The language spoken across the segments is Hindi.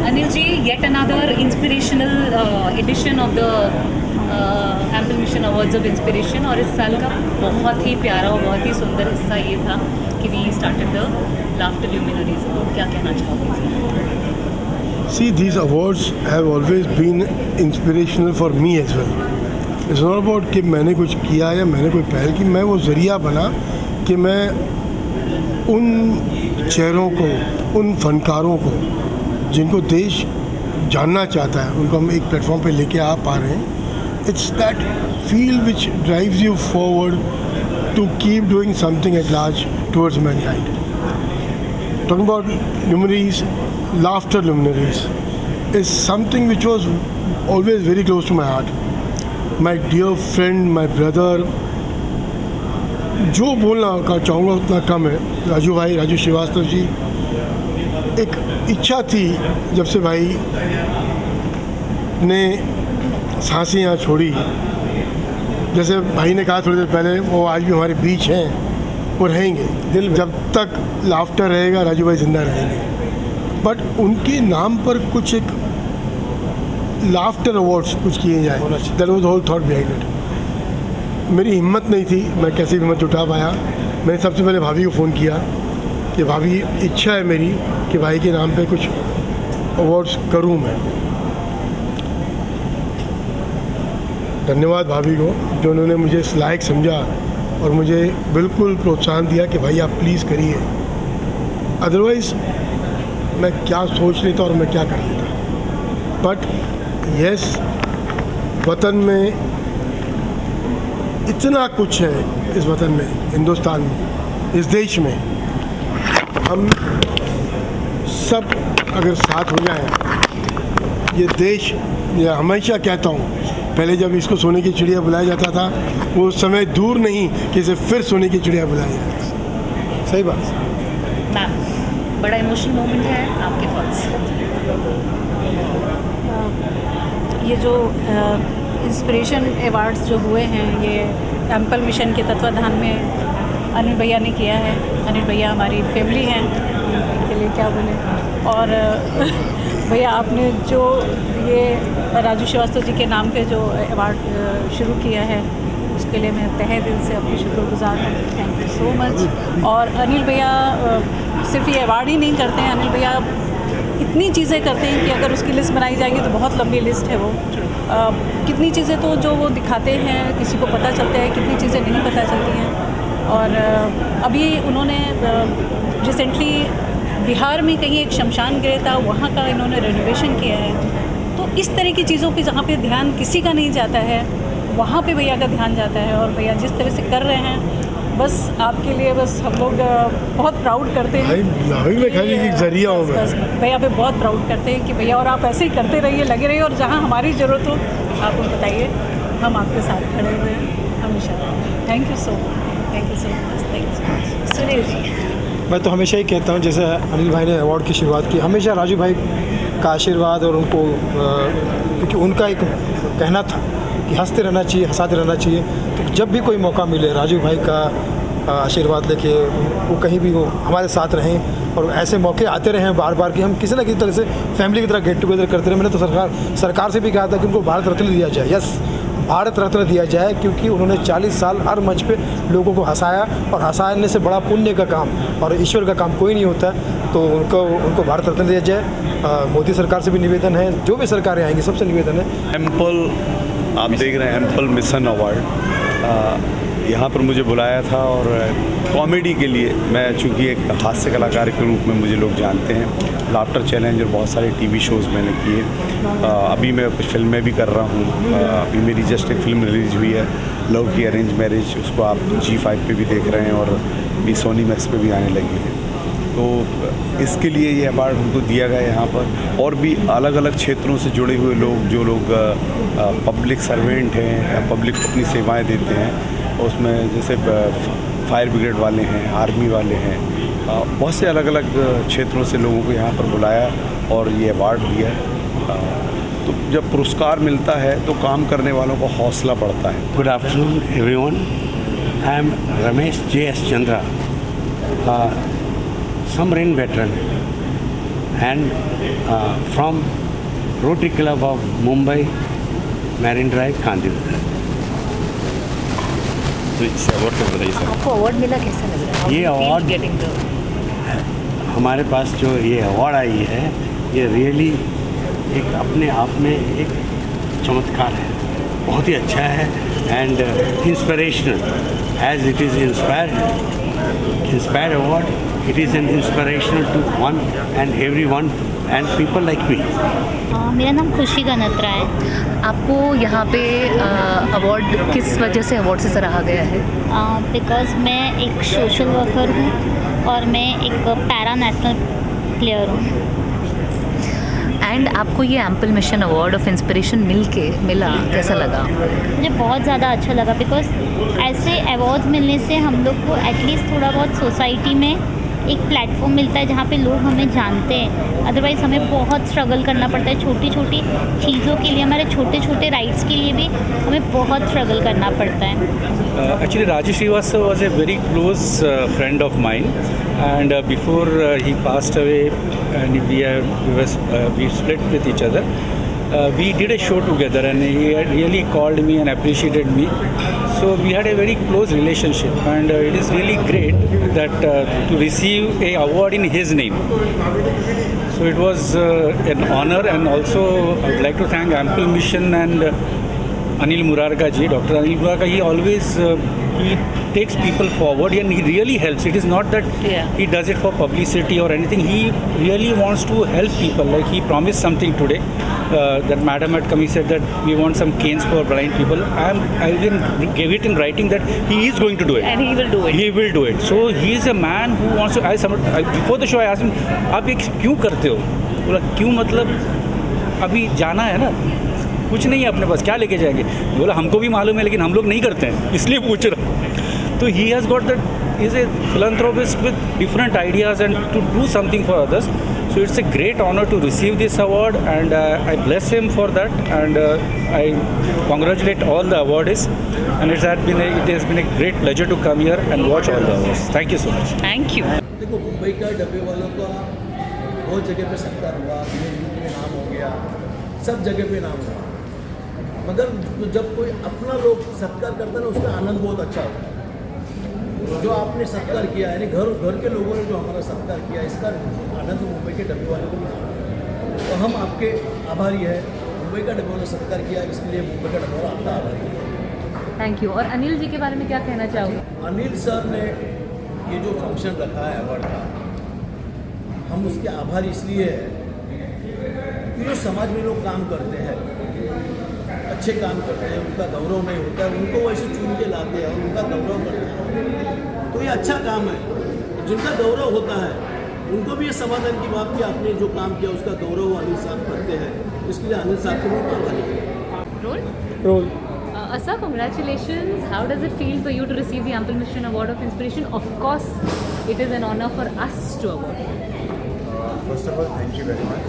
Anil ji, yet another inspirational edition of the ample mission awards of inspiration, और इस साल का बहुत ही प्यारा और बहुत ही सुंदर हिस्सा ये था कि we started the laughter luminaries. क्या कहना चाहोगे? See, these awards have always been inspirational for me as well. It's not about कि मैंने कुछ किया या मैंने कोई पहल की, मैं वो ज़रिया बना कि मैं उन चेहरों को, उन फनकारों को जिनको देश जानना चाहता है, उनको हम एक प्लेटफॉर्म पे लेके आ पा रहे हैं। It's that feel which drives you forward to keep doing something at large towards mankind. Talking about luminaries, laughter luminaries is something which was always very close to my heart. My dear friend, my brother, जो बोलना का चाहूँगा उतना कम है। राजू भाई, राजू श्रीवास्तव जी, एक इच्छा थी जब से भाई ने सांसें यहाँ छोड़ी, जैसे भाई ने कहा थोड़ी देर पहले, वो आज भी हमारे बीच हैं, वो रहेंगे दिल में। जब तक लाफ्टर रहेगा राजू भाई जिंदा रहेंगे। बट उनके नाम पर कुछ एक लाफ्टर अवार्ड्स कुछ किए जाए, that was whole thought behind it. मेरी हिम्मत नहीं थी, मैं कैसे हिम्मत जुटा पाया। मैंने सबसे पहले भाभी को फ़ोन किया कि भाभी, इच्छा है मेरी कि भाई के नाम पे कुछ अवार्ड्स करूँ मैं। धन्यवाद भाभी को जो उन्होंने मुझे इस लायक समझा और मुझे बिल्कुल प्रोत्साहन दिया कि भाई आप प्लीज़ करिए, अदरवाइज़ मैं क्या सोच लेता और मैं क्या कर लेता। बट यस, वतन में इतना कुछ है, इस वतन में, हिंदुस्तान में, इस देश में, हम सब अगर साथ हो जाएं, ये देश, ये हमेशा कहता हूँ, पहले जब इसको सोने की चिड़िया बुलाया जाता था, वो समय दूर नहीं कि इसे फिर सोने की चिड़िया बुलाया जाएगा। सही बात। मैम, बड़ा इमोशनल मोमेंट है, आपके थॉट्स? ये जो इंस्पिरेशन अवार्ड्स जो हुए हैं, ये एम्पल मिशन के तत्वाधान में अनिल भैया ने किया है। अनिल भैया हमारी फैमिली हैं, इनके लिए क्या बोले। और भैया आपने जो ये राजू श्रीवास्तव जी के नाम पे जो अवार्ड शुरू किया है, उसके लिए मैं तहे दिल से आपकी शुक्रगुजार हूँ। Thank you so much. और अनिल भैया सिर्फ ये अवार्ड ही नहीं करते हैं, अनिल भैया इतनी चीज़ें करते हैं कि अगर उसकी लिस्ट बनाई जाएगी तो बहुत लंबी लिस्ट है वो। कितनी चीज़ें तो जो वो दिखाते हैं किसी को पता चलता है, कितनी चीज़ें नहीं पता चलती हैं। और अभी उन्होंने रिसेंटली बिहार में कहीं एक शमशान गृह था, वहाँ का इन्होंने रेनोवेशन किया है। तो इस तरह की चीज़ों पे जहाँ पे ध्यान किसी का नहीं जाता है, वहाँ पे भैया का ध्यान जाता है। और भैया जिस तरह से कर रहे हैं, बस आपके लिए बस हम लोग बहुत प्राउड करते हैं। मैं खाली एक जरिया हूँ, बस भैया पे बहुत प्राउड करते हैं कि भैया और आप ऐसे ही करते रहिए, लगे रहिए, और जहाँ हमारी ज़रूरत हो आप उनको बताइए, हम आपके साथ खड़े हुए हैं हमेशा। Thank you so much, thank you so much, thank you so much. Sunil ji, मैं तो हमेशा ही कहता हूँ, जैसे अनिल भाई ने अवार्ड की शुरुआत की, हमेशा राजू भाई का आशीर्वाद और उनको, क्योंकि उनका एक कहना था कि हंसते रहना चाहिए, हंसाते रहना चाहिए। तो जब भी कोई मौका मिले, राजू भाई का आशीर्वाद लेके वो कहीं भी वो हमारे साथ रहें, और ऐसे मौके आते रहें बार बार कि हम किसी न किसी तरह से फैमिली की तरह गेट टुगेदर करते रहें। मैंने तो सरकार से भी कहा था कि उनको भारत रत्न दिया जाए। यस, भारत रत्न दिया जाए, क्योंकि उन्होंने 40 साल हर मंच पे लोगों को हंसाया, और हंसाने से बड़ा पुण्य का काम और ईश्वर का काम कोई नहीं होता। तो उनको भारत रत्न दिया जाए। मोदी सरकार से भी निवेदन है, जो भी सरकारें आएंगी सबसे निवेदन है। एम्पल, आप देख रहे हैं एम्पल मिशन अवार्ड, यहाँ पर मुझे बुलाया था, और कॉमेडी के लिए, मैं चूँकि एक हास्य कलाकार के रूप में मुझे लोग जानते हैं। लाफ्टर चैलेंज और बहुत सारे टीवी शोज़ मैंने किए। अभी मैं कुछ फिल्में भी कर रहा हूँ। अभी मेरी जस्ट एक फिल्म रिलीज हुई है, लव की अरेंज मैरिज, उसको आप G5 पे भी देख रहे हैं, और भी सोनी मैक्स पे भी आने लगी है। तो इसके लिए ये अवार्ड हमको दिया गया यहाँ पर। और भी अलग अलग क्षेत्रों से जुड़े हुए लोग, जो लोग पब्लिक सर्वेंट हैं या पब्लिक को अपनी सेवाएँ देते हैं, उसमें जैसे फायर ब्रिगेड वाले हैं, आर्मी वाले हैं, बहुत से अलग अलग क्षेत्रों से लोगों को यहाँ पर बुलाया और ये अवार्ड दिया। तो जब पुरस्कार मिलता है तो काम करने वालों को हौसला बढ़ता है। Good afternoon everyone, I am Ramesh JS Chandra, submarine veteran, and from Rotary Club of Mumbai, Marine Drive, Gandhinagar. तो इस अवार्ड का बताइए सर। आपको अवार्ड मिला, कैसा लग रहा है? ये award- गेटिंग द हमारे पास जो ये अवार्ड आई है, ये रियली एक अपने आप में एक चमत्कार है, बहुत ही अच्छा है and inspirational as it is inspire award. It is an inspirational to one and every one and people like me. मेरा नाम खुशी गनत्रा है। आपको यहाँ पे अवार्ड किस वजह से अवार्ड से सराहा गया है? बिकॉज़ मैं एक सोशल वर्कर हूँ और मैं एक पैरा नेशनल प्लेयर हूँ। एंड आपको ये ample mission award of inspiration मिला, कैसा लगा? मुझे बहुत ज़्यादा अच्छा लगा बिकॉज़ ऐसे अवार्ड्स मिलने से हम लोग को एटलीस्ट थोड़ा बहुत सोसाइटी में एक प्लेटफॉर्म मिलता है जहाँ पे लोग हमें जानते हैं। अदरवाइज़ हमें बहुत स्ट्रगल करना पड़ता है, छोटी छोटी चीज़ों के लिए, हमारे छोटे छोटे राइट्स के लिए भी हमें बहुत स्ट्रगल करना पड़ता है। Actually, Rajesh Srivastava was a very close friend of mine, and before he passed away, and we split with each other. We did a show together, and he had really called me and appreciated me. So we had a very close relationship, and it is really great that to receive a award in his name. So it was an honor, and also I would like to thank Ample Mission and Anil Murarka ji, Dr. Anil Murarka. He always he takes people forward and he really helps. It is not that he does it for publicity or anything. He really wants to help people. Like he promised something today. That madam had come. He said that we want some canes for blind people. I even gave it in writing that he is going to do it. And he will do it. He will do it. So he is a man who wants to. Before the show, I asked him, आप ये क्यों करते हो? बोला क्यों मतलब अभी जाना है ना, कुछ नहीं है अपने पास, क्या लेके जाएंगे? बोला हमको भी मालूम है लेकिन हम लोग नहीं करते हैं, इसलिए पूछ रहा हूँ। तो he has got that, is a philanthropist with different ideas and to do something for others. So it's a great honor to receive this award, and I bless him for that, and I congratulate all the awardees, and it has been a great pleasure to come here and watch all the awards. Thank you so much. Thank you. देखो, मुंबई का डब्बे वालों का बहुत जगह पे सत्कार हुआ, न्यूज़ में नाम हो गया, सब जगह पे नाम हुआ, मगर जब कोई अपना लोग सत्कार करता है ना, उसका आनंद बहुत अच्छा होता है। जो आपने सत्कार किया, यानी घर के लोगों ने जो हमारा सत्कार किया, इसका आनंद मुंबई के डब्बे वालों को मिला। तो हम आपके आभारी हैं। मुंबई का डब्बे वालों ने सत्कार किया, इसके लिए मुंबई का डब्बा वाला आपका आभारी है। Thank you. और अनिल जी के बारे में क्या कहना चाहोगे? अनिल सर ने ये जो फंक्शन रखा है अवार्ड का, हम उसके आभारी इसलिए हैं कि जो समाज में लोग काम करते हैं, अच्छे काम करते हैं, उनका गौरव नहीं होता है, उनको वैसे चुन के लाते हैं और उनका गौरव करते हैं, तो ये अच्छा काम है। जिनका गौरव होता है उनको भी ये समाधान की बात कि आपने जो काम किया उसका गौरव अनिल साहब करते हैं, इसके लिए अनिल साहब को बहुत आभारी है। रोल Asa, congratulations. How does it feel for you to receive the Ample Mission Award of Inspiration? Of course, it is an honor for us to award. First of all, thank you very much.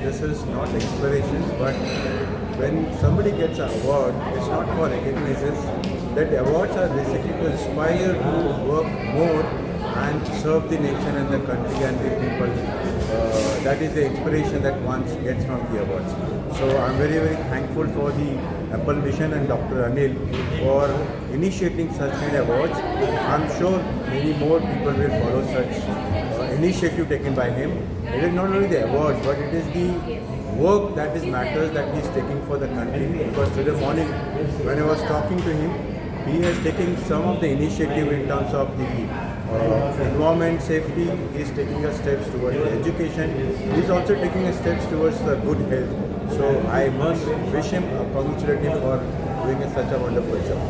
This is not inspiration, but when somebody gets an award, it's not for recognitions. That awards are basically to inspire to work more and serve the nation and the country and the people. That is the inspiration that one gets from the awards. So I'm very, very thankful for the Ample Mission and Dr. Anil for initiating such kind of awards. I'm sure many more people will follow such initiative taken by him. It is not only the awards, but it is the work that is matters that he is taking for the country. Because today morning, when I was talking to him, he has taken some of the initiative in terms of the environment safety. He is taking a steps towards the education. He is also taking a steps towards the good health. So I must wish him a congratulations for doing such a wonderful job.